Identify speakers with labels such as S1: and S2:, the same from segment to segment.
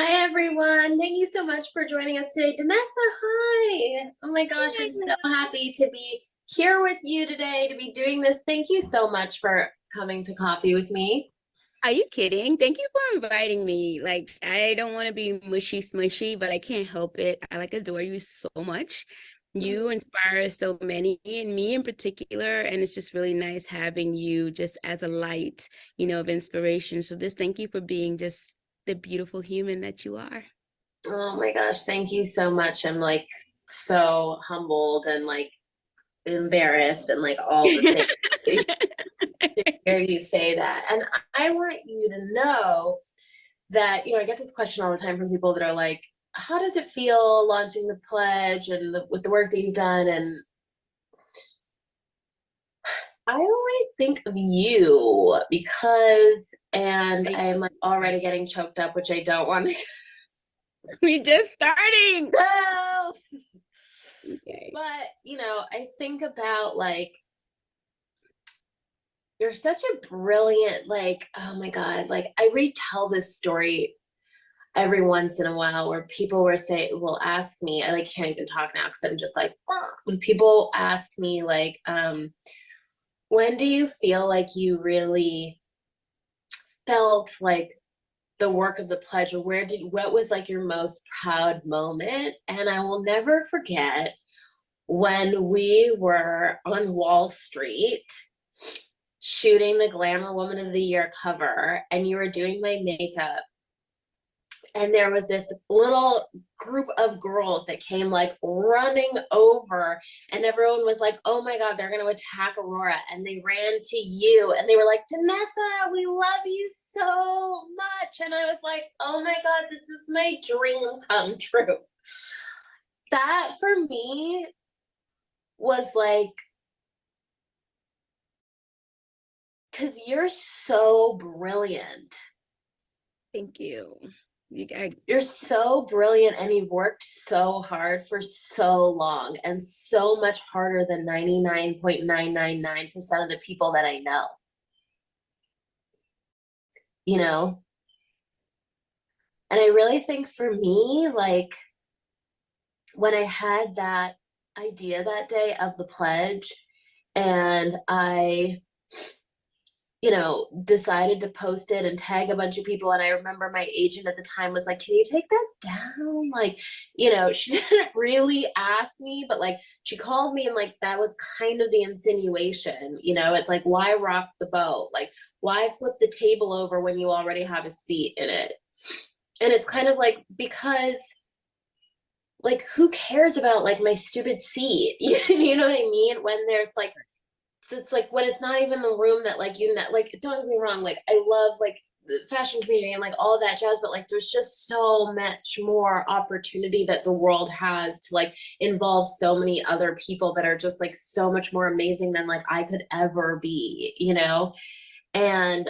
S1: Hi, everyone. Thank you so much for joining us today. Danessa, hi. Oh my gosh, I'm so happy to be here with you today, to be doing this. Thank you so much for coming to coffee with me.
S2: Are you kidding? Thank you for inviting me. Like, I don't want to be mushy smushy, but I can't help it. I adore you so much. You inspire so many, and me in particular, and it's just really nice having you just as a light, of inspiration. So just thank you for being just the beautiful human that you are.
S1: Oh my gosh, thank you so much. I'm like so humbled and like embarrassed and like all the things to hear you say that. And I want you to know that, I get this question all the time from people that are like, how does it feel launching the pledge and with the work that you've done? And I always think of you because, and I'm like already getting choked up, which I don't want to
S2: We're just starting.
S1: go.
S2: Okay.
S1: But, I think about like, you're such a brilliant, like, oh my God, like I retell this story every once in a while where people will ask me, I like can't even talk now because I'm just like, when people ask me like, when do you feel like you really felt like the work of the pledge, or what was like your most proud moment? And I will never forget when we were on Wall Street shooting the Glamour Woman of the Year cover and you were doing my makeup, and there was this little group of girls that came like running over, and everyone was like, oh my God, they're going to attack Aurora. And they ran to you and they were like, Danessa, we love you so much. And I was like, oh my God, this is my dream come true. That for me was like, because you're so brilliant.
S2: Thank you.
S1: You're so brilliant and you've worked so hard for so long, and so much harder than 99.999% of the people that I know. You know? And I really think for me, like when I had that idea that day of the pledge and I decided to post it and tag a bunch of people. And I remember my agent at the time was like, can you take that down? Like, she didn't really ask me, but like she called me and like that was kind of the insinuation, it's like, why rock the boat? Like, why flip the table over when you already have a seat in it? And it's kind of like, because like who cares about like my stupid seat? You know what I mean? When there's like, so it's like when it's not even the room that like like, don't get me wrong, like I love like the fashion community and like all that jazz, but like there's just so much more opportunity that the world has to like involve so many other people that are just like so much more amazing than like I could ever be, and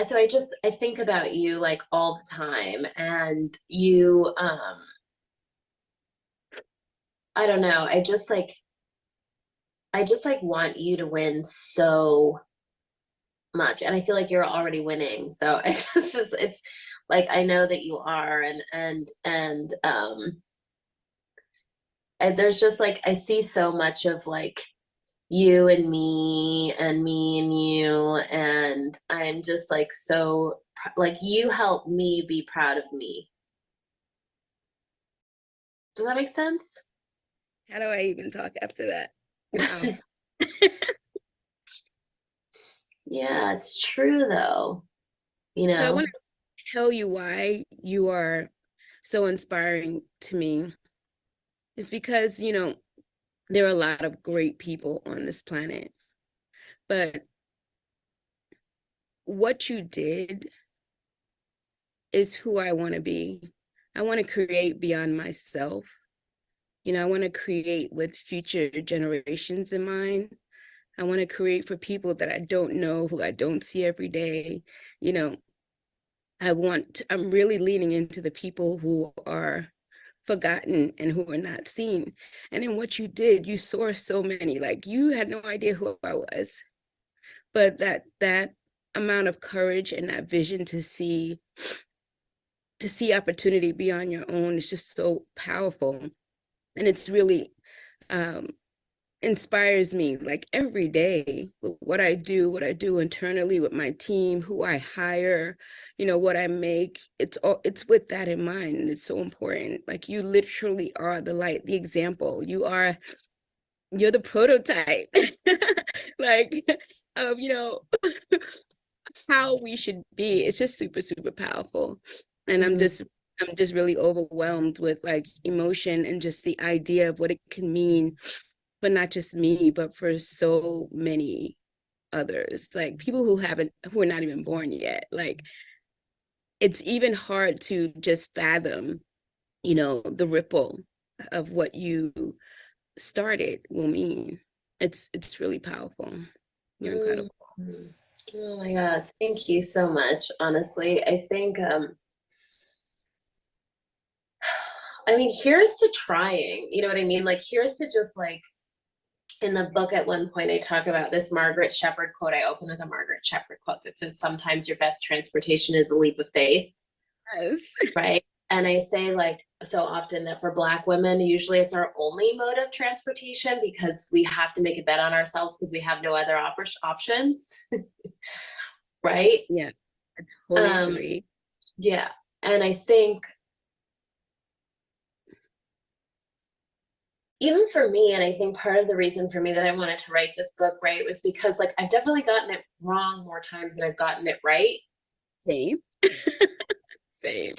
S1: so I think about you like all the time, and you I don't know, I just like want you to win so much, and I feel like you're already winning, so it's like I know that you are, and there's just like I see so much of like you and me and you, and I'm just like so like you help me be proud of me. Does that make sense?
S2: How do I even talk after that? Wow.
S1: Yeah, it's true though, you
S2: So I
S1: know.
S2: want to tell you why you are so inspiring to me. It's because, there are a lot of great people on this planet, but what you did is who I want to be. I want to create beyond myself. I want to create with future generations in mind. I want to create for people that I don't know, who I don't see every day. You know, I'm really leaning into the people who are forgotten and who are not seen. And in what you did, you saw so many, like you had no idea who I was. But that amount of courage and that vision to see to see opportunity beyond your own is just so powerful. And it's really inspires me like every day with what I do internally with my team, who I hire, what I make. It's with that in mind. And it's so important. Like you literally are the light, the example. You're the prototype. Like how we should be. It's just super, super powerful. And
S1: Mm,
S2: I'm just really overwhelmed with like emotion and just the idea of what it can mean for not just me, but for so many others, like people who are not even born yet. Like it's even hard to just fathom, the ripple of what you started will mean. It's really powerful. You're
S1: mm,
S2: incredible.
S1: mm. Oh my God, thank you so much. Honestly, I think I mean, here's to trying, you know what I mean? Like here's to just like in the book at one point I talk about this Margaret Shepherd quote. I open with a Margaret Shepherd quote that says sometimes your best transportation is a leap of faith,
S2: Yes.
S1: right? And I say like so often that for Black women, usually it's our only mode of transportation because we have to make a bet on ourselves because we have no other options, right?
S2: Yeah, I totally
S1: Um,
S2: agree.
S1: yeah. And I think even for me, and I think part of the reason for me that I wanted to write this book, right, was because like I've definitely gotten it wrong more times than I've gotten it right.
S2: Same. Same.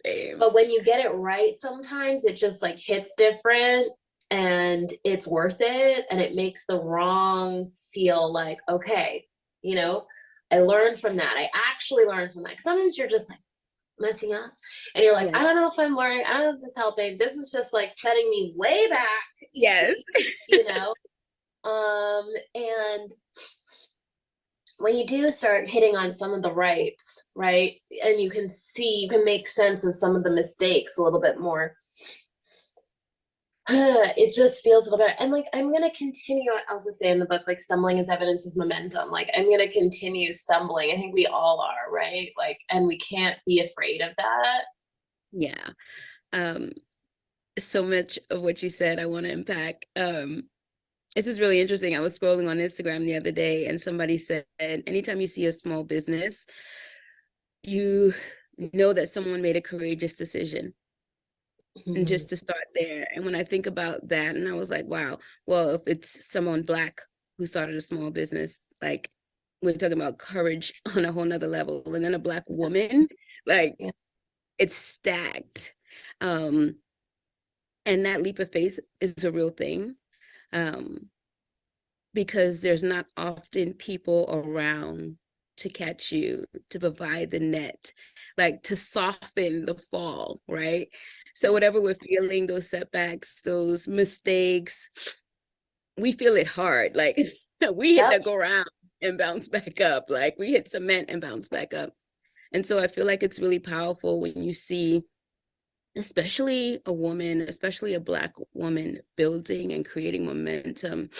S2: Same.
S1: But when you get it right, sometimes it just like hits different and it's worth it. And it makes the wrongs feel like, okay, you know, I learned from that. I actually learned from that. 'Cause sometimes you're just like messing up and you're like,
S2: Yeah.
S1: I don't know if I'm learning. I don't know if this is helping. This is just like setting me way back,
S2: Yes.
S1: you know? And when you do start hitting on some of the rights, right? And you can see, you can make sense of some of the mistakes a little bit more. It just feels a little better. And like, I'm going to continue, I also say in the book, like stumbling is evidence of momentum. Like I'm going to continue stumbling. I think we all are, right? Like, and we can't be afraid of that.
S2: Yeah. Um, so much of what you said I want to unpack. This is really interesting. I was scrolling on Instagram the other day and somebody said, anytime you see a small business, you know that someone made a courageous decision. And
S1: Mhm.
S2: just to start there. And when I think about that, and I was like, wow, well, if it's someone Black who started a small business, like we're talking about courage on a whole nother level. And then a Black woman, like
S1: Yeah.
S2: it's stacked. Um, and that leap of faith is a real thing. Um, because there's not often people around to catch you, to provide the net, like to soften the fall, right? So
S1: Yeah.
S2: whatever we're feeling, those setbacks, those mistakes, we feel it hard. Like we hit
S1: Yep.
S2: the ground and bounce back up. Like we hit cement and bounce back up. And so I feel like it's really powerful when you see, especially a woman, especially a Black woman, building and creating momentum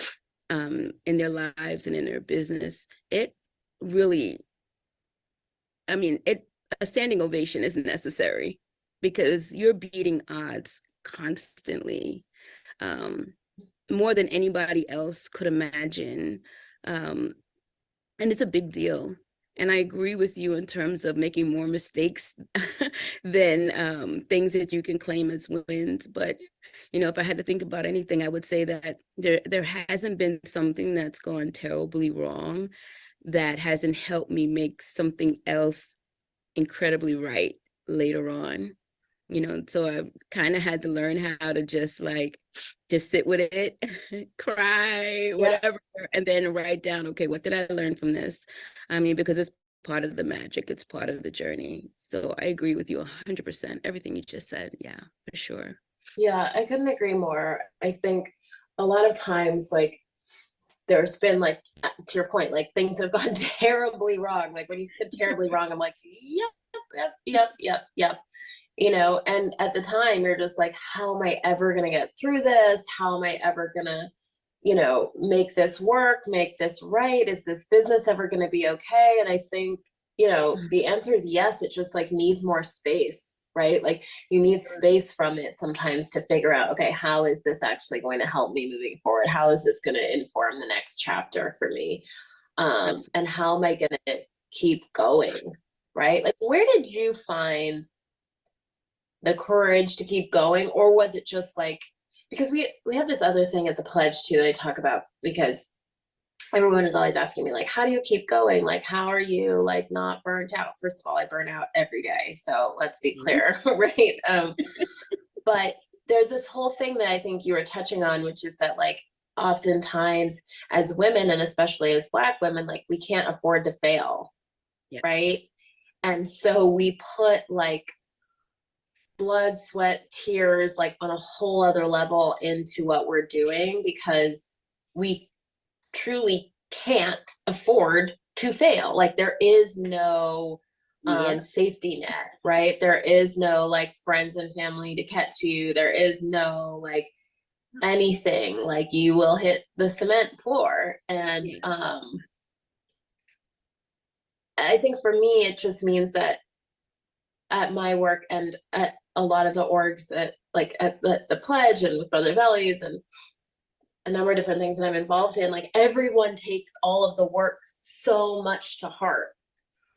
S2: in their lives and in their business. It really, I mean, a standing ovation is necessary because you're beating odds constantly, um, more than anybody else could imagine. Um, and it's a big deal. And I agree with you in terms of making more mistakes than things that you can claim as wins. But if I had to think about anything, I would say that there hasn't been something that's gone terribly wrong that hasn't helped me make something else incredibly right later on. So I kind of had to learn how to just sit with it, cry,
S1: Yep.
S2: whatever, and then write down, okay, what did I learn from this? I mean, because it's part of the magic, it's part of the journey. So I agree with you 100%. Everything you just said. Yeah, for sure.
S1: Yeah. I couldn't agree more. I think a lot of times, like, there's been like to your point, like things have gone terribly wrong. Like when you said terribly wrong, I'm like, yep, yep, yep, yep, yep. And at the time you're just like, how am I ever gonna get through this? How am I ever gonna, make this work, make this right? Is this business ever gonna be okay? And I think you know, the answer is yes. It just like needs more space, right? Like you need space from it sometimes to figure out, okay, how is this actually going to help me moving forward? How is this going to inform the next chapter for me? And
S2: Absolutely.
S1: how am I going to keep going? Right? Like, where did you find the courage to keep going, or was it just like, because we have this other thing at the pledge too that I talk about, because everyone is always asking me like, how do you keep going, like how are you like not burnt out? First of all, I burn out every day, so let's be clear. Right? But there's this whole thing that I think you were touching on, which is that like oftentimes as women, and especially as Black women, like we can't afford to fail,
S2: Yeah.
S1: right? And so we put like blood, sweat, tears, like on a whole other level into what we're doing, because we truly can't afford to fail. Like there is no
S2: Yep.
S1: safety net, right? There is no like friends and family to catch you. There is no like anything. Like you will hit the cement floor. And
S2: Yeah.
S1: I think for me, it just means that at my work and at a lot of the orgs at like at the pledge and with Brother Bellies and a number of different things that I'm involved in, like everyone takes all of the work so much to heart,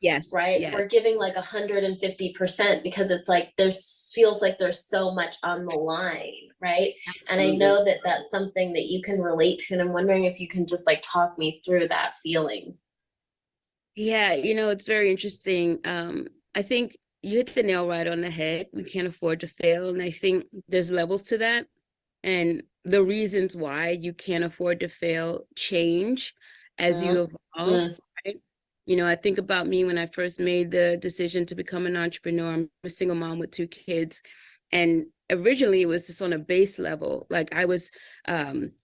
S2: Yes.
S1: right?
S2: Yes.
S1: We're giving like 150% because it's like there's feels like there's so much on the line, right? And I
S2: Absolutely.
S1: know that that's something that you can relate to, and I'm wondering if you can just like talk me through that feeling.
S2: Yeah, it's very interesting. I think you hit the nail right on the head. We can't afford to fail. And I think there's levels to that. And the reasons why you can't afford to fail change as you evolve,
S1: Mm-hmm.
S2: right? I think about me when I first made the decision to become an entrepreneur. I'm a single mom with two kids. And originally it was just on a base level. Like I was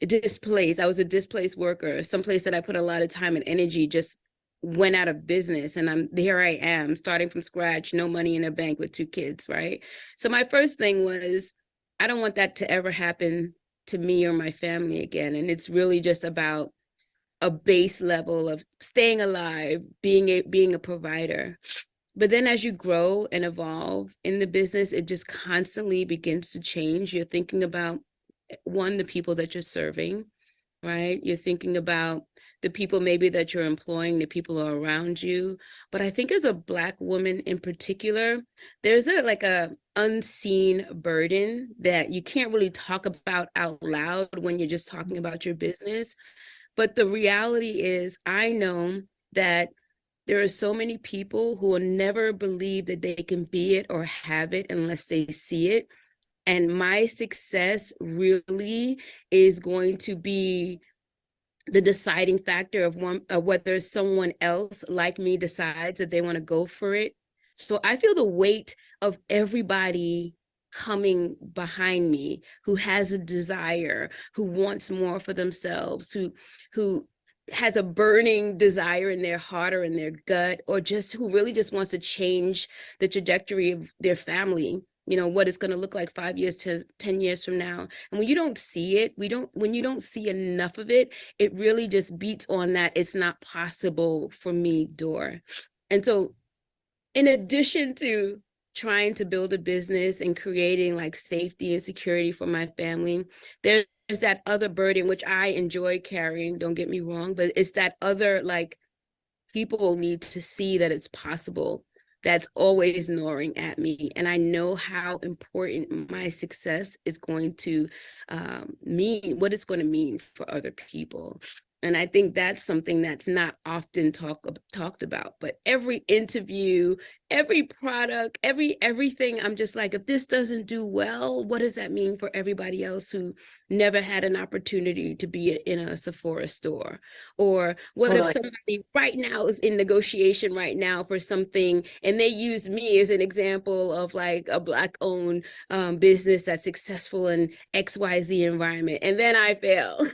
S2: displaced. I was a displaced worker, someplace that I put a lot of time and energy just went out of business, and I am starting from scratch, no money in a bank with two kids, right? So my first thing was, I don't want that to ever happen to me or my family again. And it's really just about a base level of staying alive, being a provider. But then as you grow and evolve in the business, it just constantly begins to change. You're thinking about one, the people that you're serving, right? You're thinking about the people maybe that you're employing, the people who are around you. But I think as a Black woman in particular, there's a unseen burden that you can't really talk about out loud when you're just talking about your business. But the reality is, I know that there are so many people who will never believe that they can be it or have it unless they see it. And my success really is going to be the deciding factor of whether someone else like me decides that they want to go for it. So I feel the weight of everybody coming behind me who has a desire, who wants more for themselves, who has a burning desire in their heart or in their gut, or just who really just wants to change the trajectory of their family, what it's going to look like 5 years to 10 years from now. And when you don't see it, when you don't see enough of it, it really just beats on that it's not possible for me door. And so in addition to trying to build a business and creating like safety and security for my family, there's that other burden which I enjoy carrying, don't get me wrong, but it's that other, like, people need to see that it's possible, that's always gnawing at me. And I know how important my success is going to mean, what it's going to mean for other people. And I think that's something that's not often talked about. But every interview, every product, everything, I'm just like, if this doesn't do well, what does that mean for everybody else who never had an opportunity to be in a Sephora store? Or what if
S1: Totally.
S2: somebody right now is in negotiation right now for something, and they use me as an example of like a Black owned business that's successful in XYZ environment, and then I fail.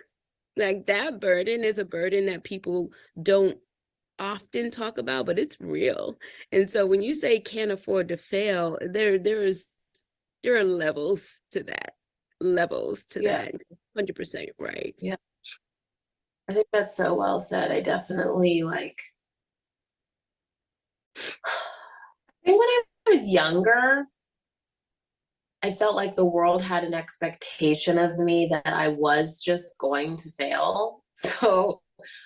S2: Like, that burden is a burden that people don't often talk about, but it's real. And so when you say can't afford to fail, there are levels to that. Levels to
S1: Yeah.
S2: that. 100% right.
S1: Yeah. I think that's so well said. I definitely like I think when I was younger, I felt like the world had an expectation of me that I was just going to fail. So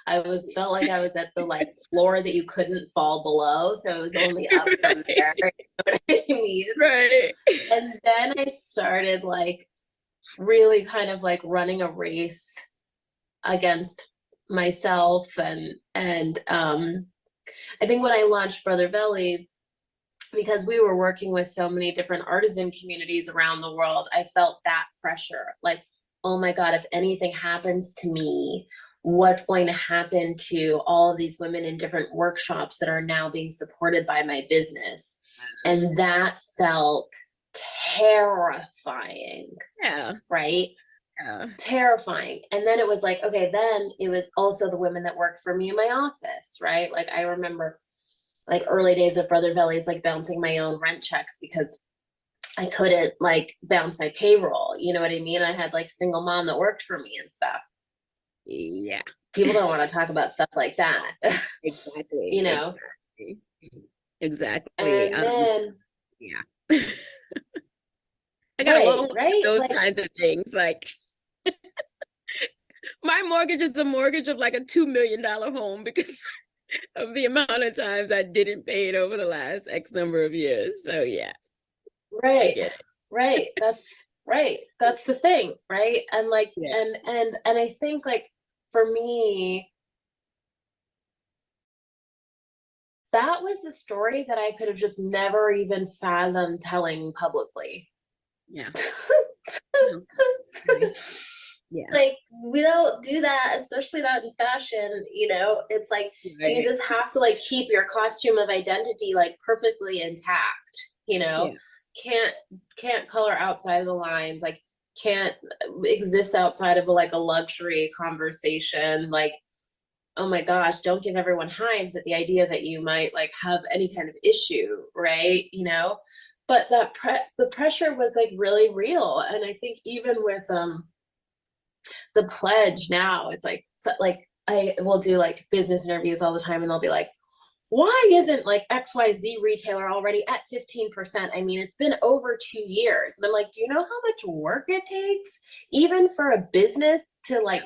S1: I was felt like I was at the like floor that you couldn't fall below. So it was only up from there. You know what I mean?
S2: Right.
S1: And then I started like really kind of like running a race against myself and I think when I launched Brother Bellies, because we were working with so many different artisan communities around the world, I felt that pressure. Like, oh my God, if anything happens to me, what's going to happen to all of these women in different workshops that are now being supported by my business? And that felt terrifying,
S2: Yeah.
S1: right?
S2: Yeah.
S1: Terrifying. And then it was like, okay, then it was also the women that worked for me in my office, right? Like I remember like early days of Brother Bellies, like bouncing my own rent checks because I couldn't like bounce my payroll. You know what I mean? I had like single mom that worked for me and stuff.
S2: Yeah.
S1: People don't want to talk about stuff like that,
S2: Exactly.
S1: you know?
S2: Exactly. Exactly.
S1: And then,
S2: Yeah. I got a long
S1: right,
S2: list of
S1: right?
S2: those
S1: Like,
S2: kinds of things. Like my mortgage is a mortgage of like a $2 million home because of the amount of times I didn't pay it over the last X number of years. So yeah, I
S1: right,
S2: get it.
S1: right. That's right. That's the thing, right? And like,
S2: Yeah.
S1: and I think like for me, that was the story that I could have just never even fathomed telling publicly.
S2: Yeah. No, really. Yeah.
S1: Like we don't do that, especially not in fashion, you know. It's like you
S2: Right.
S1: just have to like keep your costume of identity like perfectly intact, you know.
S2: Yeah.
S1: Can't can't color outside of the lines, like can't exist outside of like a luxury conversation. Like, oh my gosh, don't give everyone hives at the idea that you might like have any kind of issue, right? You know, but the pressure was like really real, and I think even with the pledge now, it's like I will do like business interviews all the time, and they'll be like, why isn't like XYZ retailer already at 15%? I mean, it's been over 2 years. And I'm like, do you know how much work it takes even for a business to like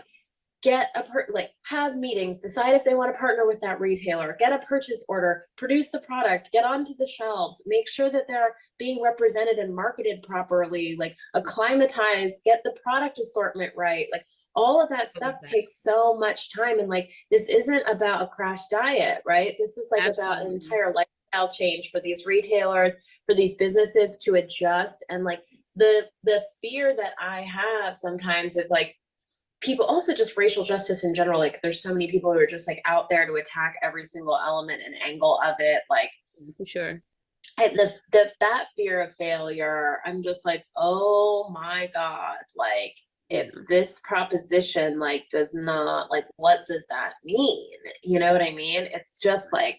S1: get like have meetings, decide if they want to partner with that retailer, get a purchase order, produce the product, get onto the shelves, make sure that they're being represented and marketed properly, like acclimatize, get the product assortment right, like all of that stuff
S2: Exactly.
S1: takes so much time. And like this isn't about a crash diet, right? This is like about an
S2: Absolutely.
S1: entire lifestyle change for these retailers, for these businesses to adjust. And like the fear that I have sometimes of like people, also just racial justice in general, like there's so many people who are just like out there to attack every single element and angle of it, like
S2: For sure.
S1: that fear of failure, I'm just like, oh my God, like if
S2: Yeah.
S1: this proposition like does not, like what does that mean, you know what I mean? It's just like,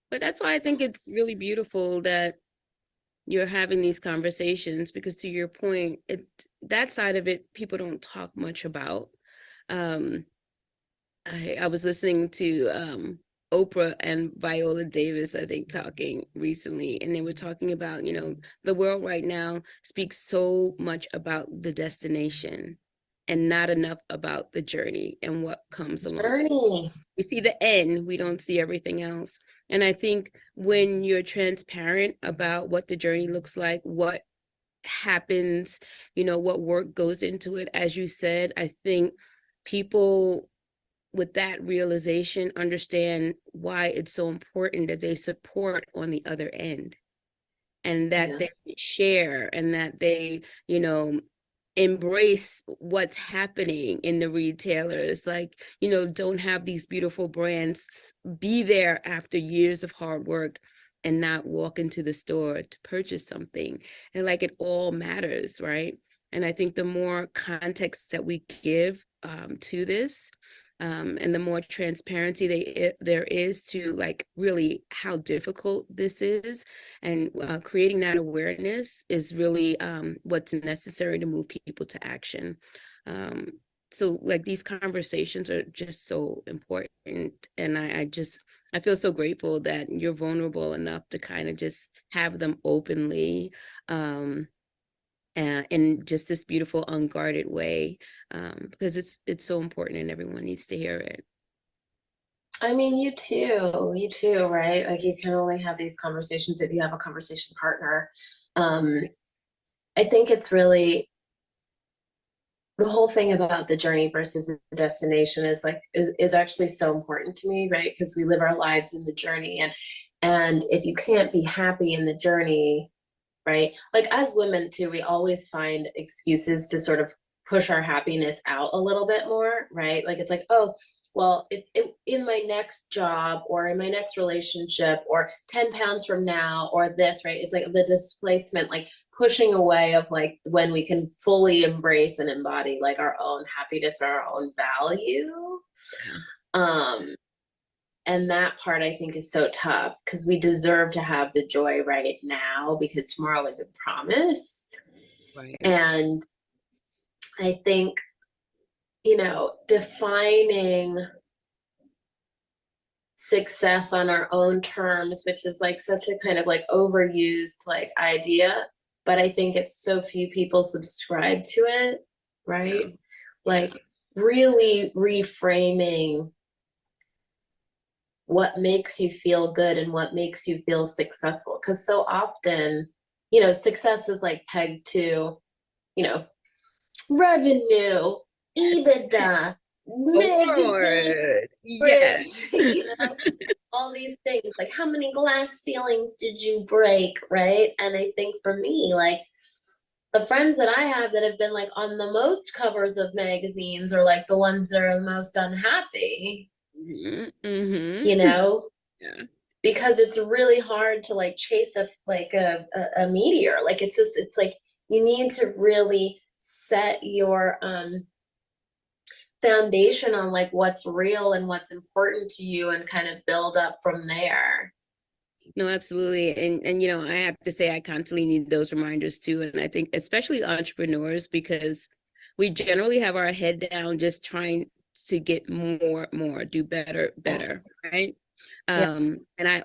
S2: But that's why I think it's really beautiful that you're having these conversations because to your point, it that side of it people don't talk much about. Um, I was listening to Oprah and Viola Davis, I think, talking recently, and they were talking about, the world right now speaks so much about the destination and not enough about the journey and what comes along.
S1: journey.
S2: We see the end, we don't see everything else. And I think when you're transparent about what the journey looks like, what happens, what work goes into it, as you said, I think people with that realization understand why it's so important that they support on the other end and that
S1: Yeah,
S2: they share and that they, embrace what's happening in the retailers, like, don't have these beautiful brands be there after years of hard work and not walk into the store to purchase something. And like it all matters, right? And I think the more context that we give to this, and the more transparency there is to like really how difficult this is, and creating that awareness is really what's necessary to move people to action. So like these conversations are just so important, and I just I feel so grateful that you're vulnerable enough to kind of just have them openly, and in just this beautiful, unguarded way, because it's so important and everyone needs to hear it.
S1: I mean, you too, right? Like you can only have these conversations if you have a conversation partner. Um, I think it's really the whole thing about the journey versus the destination is like is actually so important to me, right? Because we live our lives in the journey, and if you can't be happy in the journey, right? Like as women too, we always find excuses to sort of push our happiness out a little bit more, right? Like it's like, oh, well, in my next job or in my next relationship or 10 pounds from now or this, right? It's like the displacement, like pushing away of like when we can fully embrace and embody like our own happiness or our own value.
S2: Yeah.
S1: Um, and that part I think is so tough because we deserve to have the joy right now because tomorrow isn't promised.
S2: Right.
S1: And I think, you know, defining success on our own terms, which is like such a kind of like overused like idea, but I think it's so few people subscribe to it,
S2: Yeah.
S1: right?
S2: Yeah.
S1: Like really reframing what makes you feel good and what makes you feel successful. Because so often, you know, success is like pegged to, you know, revenue, EBITDA, magazine,
S2: Aurora. Yeah.
S1: rich, you know, all these things. Like, how many glass ceilings did you break, right? And I think for me, like, the friends that I have that have been like on the most covers of magazines are like the ones that are the most unhappy, you
S2: Mm-hmm.
S1: know,
S2: Yeah.
S1: because it's really hard to like chase a meteor. Like it's just it's like you need to really set your foundation on like what's real and what's important to you and kind of build up from there.
S2: No, absolutely. And you know, I have to say I constantly need those reminders too. And I think especially entrepreneurs, because we generally have our head down just trying to get more, do better, better, right?
S1: Yeah.
S2: And I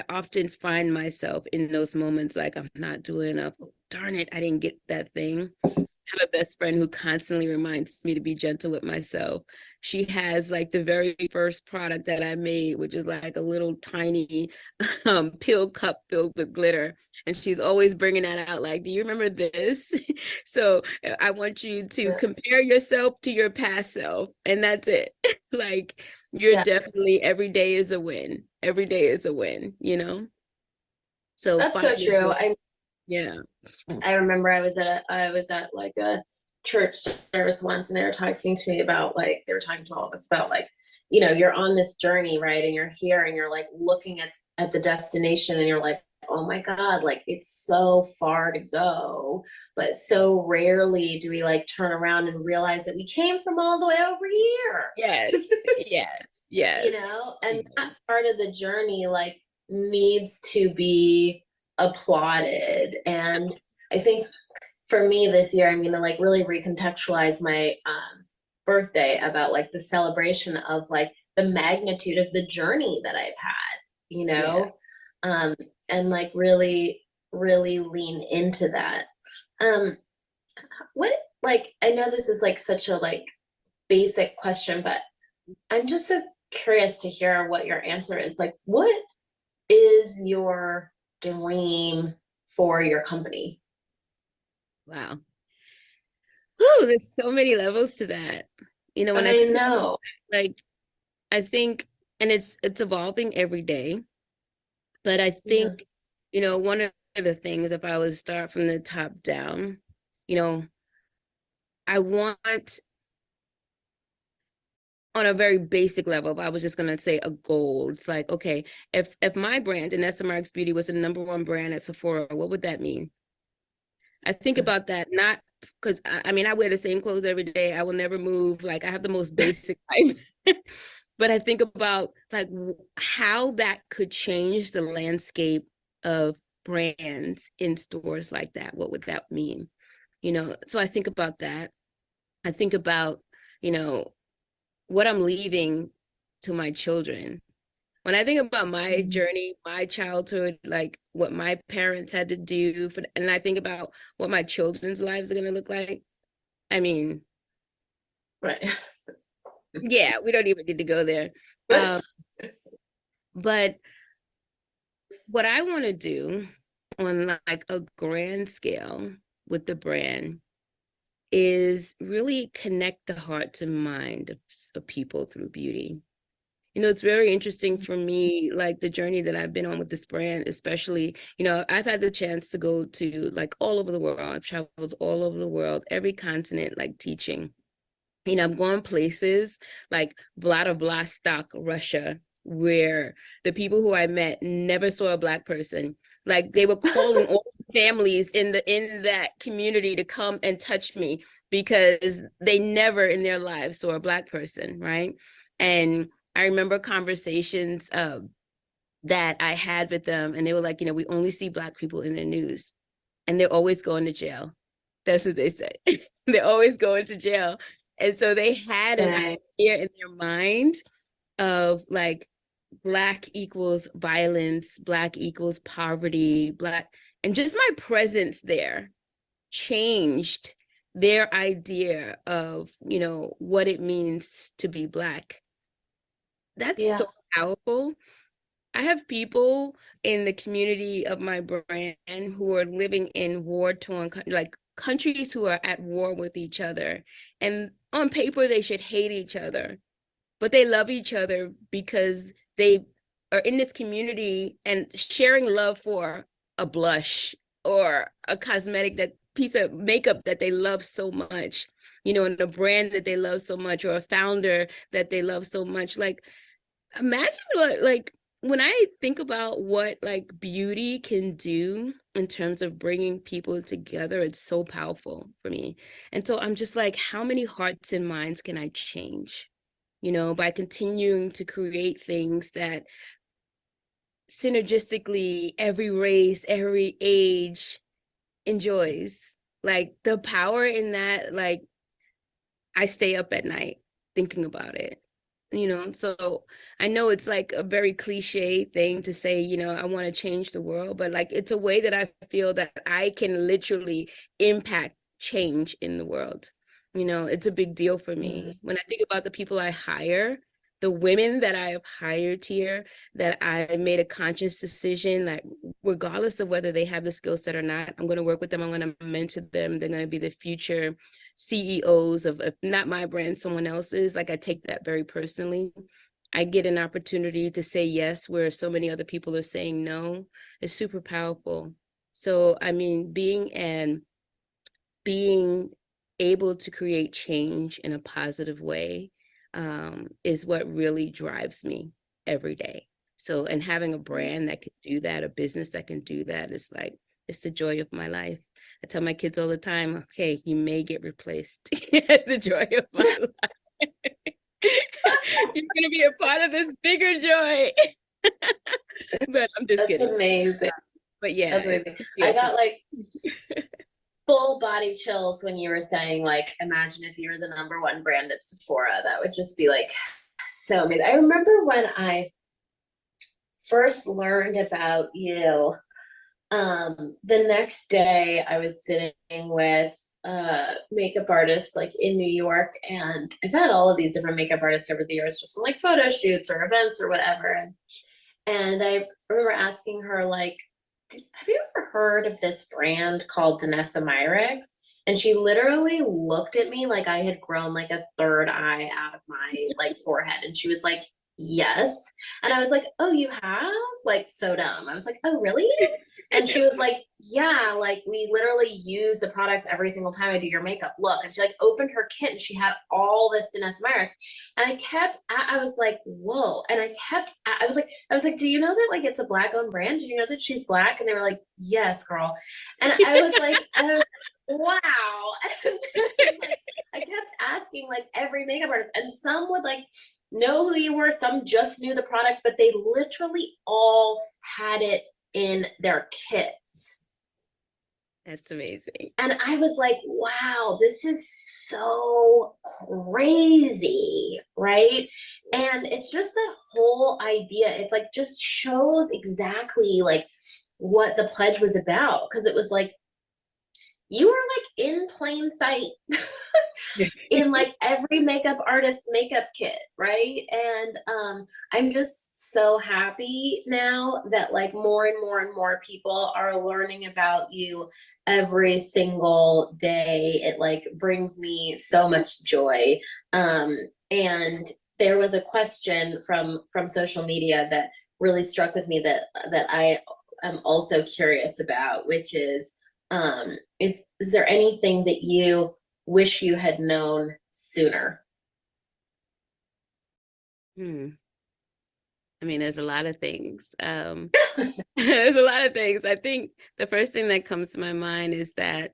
S2: often find myself in those moments like I'm not doing enough. Darn it, I didn't get that thing. Have a best friend who constantly reminds me to be gentle with myself. She has like the very first product that I made, which is like a little tiny pill cup filled with glitter. And she's always bringing that out like, do you remember this? So I want you to
S1: Yeah.
S2: compare yourself to your past self. And that's it. Like, you're
S1: Yeah.
S2: definitely, every day is a win. Every day is a win, you know? So
S1: That's so
S2: finding
S1: true.
S2: those, yeah.
S1: I remember I was at like a church service once and they were talking to me about like they were talking to all of us about like, you know, you're on this journey, right? And you're here and you're like looking at the destination and you're like, oh my God, like it's so far to go. But so rarely do we like turn around and realize that we came from all the way over here.
S2: Yes, yes,
S1: You
S2: yes.
S1: know, and that part of the journey like needs to be applauded. And I think for me this year, I'm gonna like really recontextualize my birthday about like the celebration of like the magnitude of the journey that I've had, you
S2: Yeah.
S1: know, um, and like really, really lean into that. Um, what like I know this is like such a like basic question, but I'm just so curious to hear what your answer is. Like, what is your dream for your company?
S2: Wow. Whew, there's so many levels to that. You know, when I
S1: I
S2: think about
S1: know.
S2: like I think and it's evolving every day, but I
S1: Yeah.
S2: think, you know, one of the things if I was start from the top down, you know, I want on a very basic level, if I was just gonna say a goal, it's like, okay, if my brand, Danessa Myricks Beauty, was the #1 brand at Sephora, what would that mean? I think about that not because I mean I wear the same clothes every day. I will never move. Like I have the most basic life. But I think about like how that could change the landscape of brands in stores like that. What would that mean? You know, so I think about that. I think about, you know, what I'm leaving to my children. When I think about my journey, my childhood, like what my parents had to do for, and I think about what my children's lives are going to look like. I mean,
S1: Right.
S2: yeah, we don't even need to go there. Um, but what I want to do on like a grand scale with the brand is really connect the heart to mind of people through beauty. You know, it's very interesting for me, like the journey that I've been on with this brand, especially, you know, I've had the chance to go to like all over the world. I've traveled all over the world, every continent, like teaching. You know, I'm going places like Vladivostok, Russia, where the people who I met never saw a Black person. Like they were calling all families in that community to come and touch me because they never in their lives saw a Black person, right? And I remember conversations that I had with them, and they were like, you know, we only see Black people in the news, and they're always going to jail. That's what they said. They're always going to jail. And so they had an
S1: Okay.
S2: idea in their mind of like Black equals violence, Black equals poverty, Black, and just my presence there changed their idea of, you know, what it means to be Black. That's
S1: Yeah.
S2: so powerful. I have people in the community of my brand who are living in war-torn, like countries who are at war with each other. And on paper, they should hate each other, but they love each other because they are in this community and sharing love for a blush or a cosmetic, that piece of makeup that they love so much, you know, and a brand that they love so much, or a founder that they love so much. Like, imagine what, like, when I think about what like beauty can do in terms of bringing people together, it's so powerful for me. And so I'm just like, how many hearts and minds can I change, you know, by continuing to create things that synergistically every race, every age enjoys? Like the power in that, like I stay up at night thinking about it, you know. So I know it's like a very cliche thing to say, you know, I want to change the world, but like it's a way that I feel that I can literally impact change in the world. You know, it's a big deal for
S1: Mhm.
S2: me. When I think about the people I hire, the women that I have hired here, that I made a conscious decision that regardless of whether they have the skill set or not, I'm going to work with them, I'm going to mentor them, they're going to be the future CEOs of, if not my brand, someone else's. Like I take that very personally. I get an opportunity to say yes where so many other people are saying no. It's super powerful. So I mean, being able to create change in a positive way is what really drives me every day. So, and having a brand that can do that, a business that can do that, is like, it's the joy of my life. I tell my kids all the time, okay, you may get replaced. It's the joy of my life. You're going to be a part of this bigger joy. But I'm just
S1: That's
S2: kidding.
S1: amazing.
S2: But yeah,
S1: That's
S2: it's
S1: amazing.
S2: a
S1: I
S2: deal for
S1: got like full body chills when you were saying, like, imagine if you were the number one brand at Sephora. That would just be like so amazing. I remember when I first learned about you, the next day I was sitting with a makeup artist like in New York, and I've had all of these different makeup artists over the years, just from like photo shoots or events or whatever. And I remember asking her, like, have you ever heard of this brand called Danessa Myricks? And she literally looked at me like I had grown like a third eye out of my like forehead. And she was like, yes. And I was like, oh, you have? Like, so dumb. I was like, oh, really? And she was like, yeah, like we literally use the products every single time I do your makeup. Look. And she like opened her kit and she had all this Danessa Myricks. And I was like, whoa. And I was like, do you know that like it's a Black owned brand? Do you know that she's Black? And they were like, yes, girl. And I was wow. And then, like I kept asking like every makeup artist, and some would like know who you were, some just knew the product, but they literally all had it in their kits.
S2: That's amazing.
S1: And I was like, wow, this is so crazy, right? And it's just that whole idea. It's like just shows exactly like what the pledge was about. Cause it was like, you were like in plain sight in like every makeup artist's makeup kit, right? And I'm just so happy now that like more and more and more people are learning about you every single day. It like brings me so much joy. Um, and there was a question from social media that really struck with me that I am also curious about, which is is there anything that you wish you had known sooner?
S2: Hmm. I mean, there's a lot of things. There's a lot of things. I think the first thing that comes to my mind is that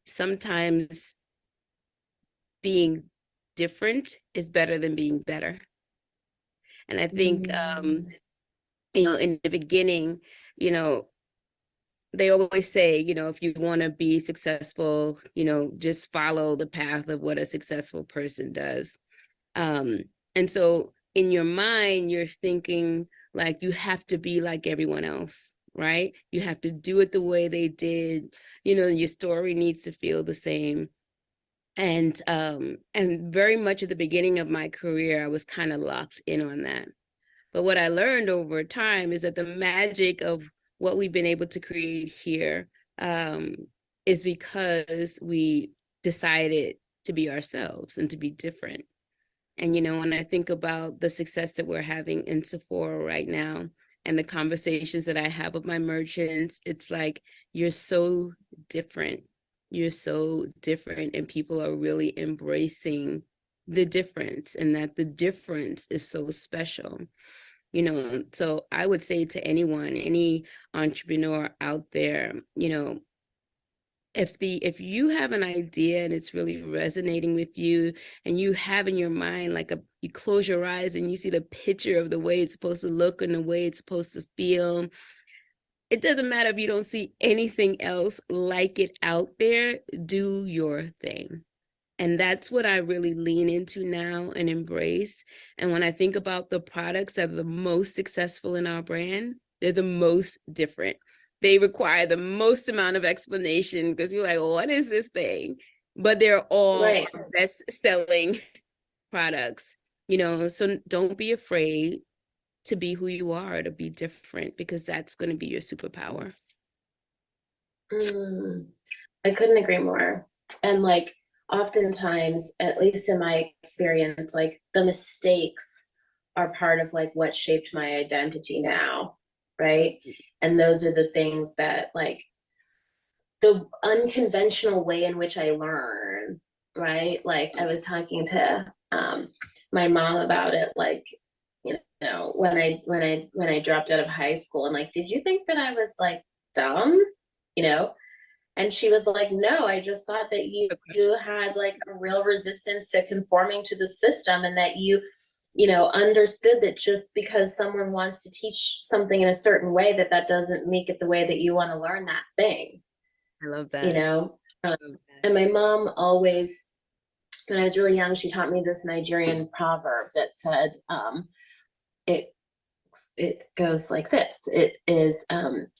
S2: sometimes being different is better than being better. And I think,
S1: Mm.
S2: in the beginning, you know, they always say, if you want to be successful, just follow the path of what a successful person does. Um, and so in your mind, you're thinking like you have to be like everyone else, right? You have to do it the way they did. Your story needs to feel the same. And very much at the beginning of my career, I was kind of locked in on that. But what I learned over time is that the magic of what we've been able to create here, um, is because we decided to be ourselves and to be different. And, when I think about the success that we're having in Sephora right now and the conversations that I have with my merchants, it's like, you're so different. You're so different. And people are really embracing the difference, and that the difference is so special. So I would say to anyone, any entrepreneur out there, if you have an idea and it's really resonating with you, and you have in your mind like you close your eyes and you see the picture of the way it's supposed to look and the way it's supposed to feel, it doesn't matter if you don't see anything else like it out there. Do your thing. And that's what I really lean into now and embrace. And when I think about the products that are the most successful in our brand, they're the most different. They require the most amount of explanation because we're like, what is this thing? But they're all
S1: Right.
S2: best selling products, so don't be afraid to be who you are, to be different, because that's going to be your superpower.
S1: Mm. I couldn't agree more. And like oftentimes, at least in my experience, like the mistakes are part of like what shaped my identity now, right? And those are the things that like the unconventional way in which I learn, right? Like I was talking to my mom about it, like, when I dropped out of high school, and like, did you think that I was like dumb? You know, and she was like, no, I just thought that you had like a real resistance to conforming to the system, and that you understood that just because someone wants to teach something in a certain way, that doesn't make it the way that you want to learn that thing,
S2: I love
S1: you
S2: that.
S1: know?
S2: I love that.
S1: And my mom always, when I was really young, she taught me this Nigerian proverb that said, it it goes like this. It is,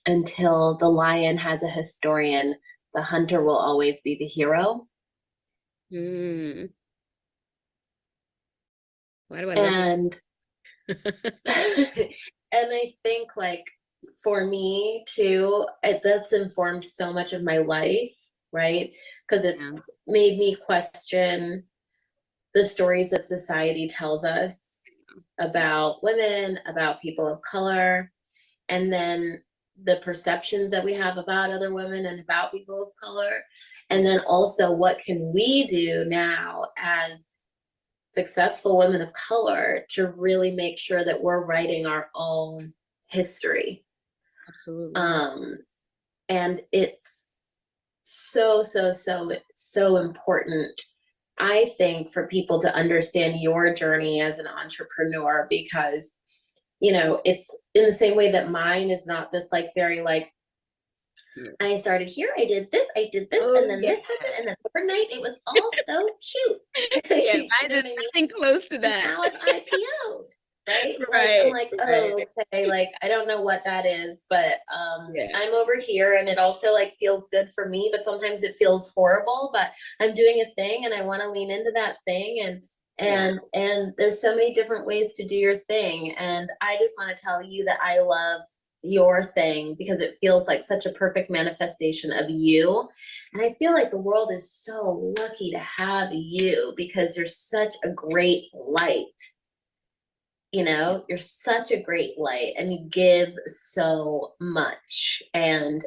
S1: until the lion has a historian, the hunter will always be the hero.
S2: Mm. Why do I love
S1: And
S2: it?
S1: and I think like for me too, that's informed so much of my life, right? Because it's
S2: Yeah.
S1: made me question the stories that society tells us about women, about people of color, and then the perceptions that we have about other women and about people of color. And then also, what can we do now as successful women of color to really make sure that we're writing our own history?
S2: Absolutely.
S1: Um, and it's so, so, so, so important, I think, for people to understand your journey as an entrepreneur, because it's in the same way that mine is not this like very like
S2: Yeah.
S1: I started here, I did this,
S2: Oh
S1: and then
S2: yeah.
S1: this happened, and then overnight it was all so cute.
S2: Yeah,
S1: You
S2: mine
S1: know
S2: is
S1: what I mean?
S2: nothing close to
S1: And
S2: that.
S1: now it's IPO, right? Like I'm
S2: Right,
S1: like,
S2: right.
S1: oh, okay, like I don't know what that is, but
S2: Yeah.
S1: I'm over here and it also like feels good for me, but sometimes it feels horrible, but I'm doing a thing and I want to lean into that thing
S2: Yeah.
S1: and there's so many different ways to do your thing. And I just want to tell you that I love your thing because it feels like such a perfect manifestation of you. And I feel like the world is so lucky to have you because you're such a great light. You know, you're such a great light and you give so much. And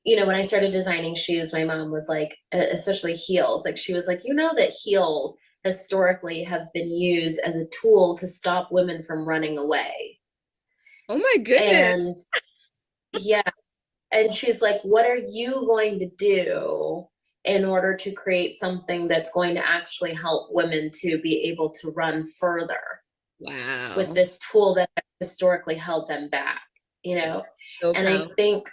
S1: you know, when I started designing shoes, my mom was like, especially heels, like she was like, you know, that heels historically have been used as a tool to stop women from running away.
S2: Oh my goodness.
S1: And yeah, and she's like, what are you going to do in order to create something that's going to actually help women to be able to run further with
S2: Wow.
S1: this tool that historically held them back, you know?
S2: So
S1: And I
S2: powerful.
S1: think,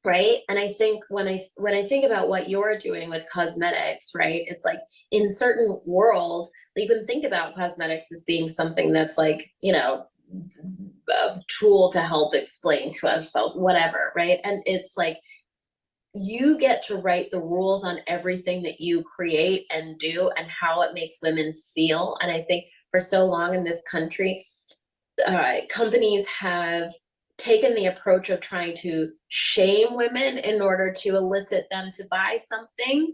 S1: right? And I think when I think about what you're doing with cosmetics, right? It's like in certain worlds, you can think about cosmetics as being something that's like, you know, a tool to help explain to ourselves, whatever, right? And it's like you get to write the rules on everything that you create and do and how it makes women feel. And I think for so long in this country, companies have taken the approach of trying to shame women in order to elicit them to buy something.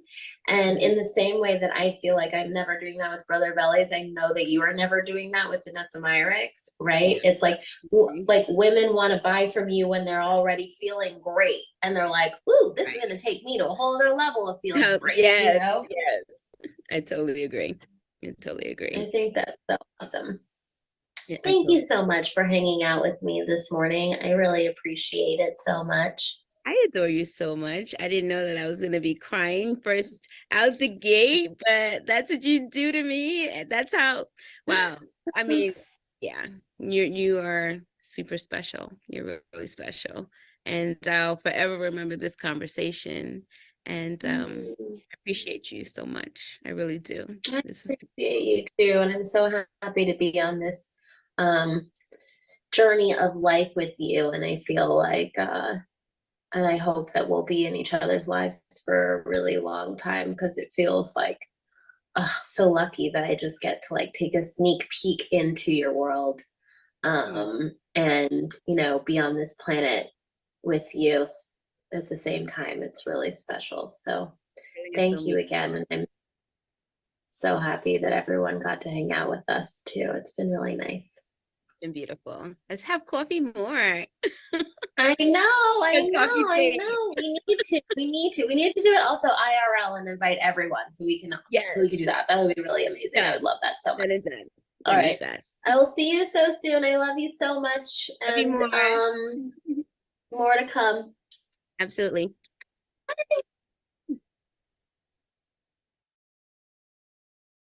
S1: And in the same way that I feel like I'm never doing that with Brother Bellies, I know that you are never doing that with Danessa Myricks, right? It's like women want to buy from you when they're already feeling great. And they're like, ooh, this is
S2: Right.
S1: going to take me to a whole other level of feeling great, you
S2: Yes,
S1: know?
S2: yes. I totally agree. I totally
S1: I
S2: agree.
S1: think that's so awesome.
S2: Yeah, I
S1: Thank you
S2: totally.
S1: so much for hanging out with me this morning. I really appreciate it so much.
S2: I adore you so much. I didn't know that I was going to be crying first out the gate, but that's what you do to me. And that's how, wow. I mean, yeah, you are super special. You're really special. And I'll forever remember this conversation. And I appreciate you so much. I really do.
S1: I
S2: This is
S1: appreciate you too, and I'm so happy to be on this um, journey of life with you. And I feel like, and I hope that we'll be in each other's lives for a really long time because it feels like so lucky that I just get to like take a sneak peek into your world and you know be on this planet with you at the same time. It's really special. So
S2: really so
S1: thank you again,
S2: much.
S1: and I'm so happy that everyone got to hang out with us too. It's been really nice.
S2: And beautiful. Let's have coffee more. A coffee
S1: I
S2: date.
S1: know. We need to do it also IRL and invite everyone so we could
S2: Yes.
S1: do that. That would be really amazing. I would
S2: Done.
S1: love that so much.
S2: Anytime.
S1: All right.
S2: Anytime.
S1: I will see you so soon. I love you so much.
S2: Love you
S1: And
S2: more.
S1: more to come.
S2: Absolutely.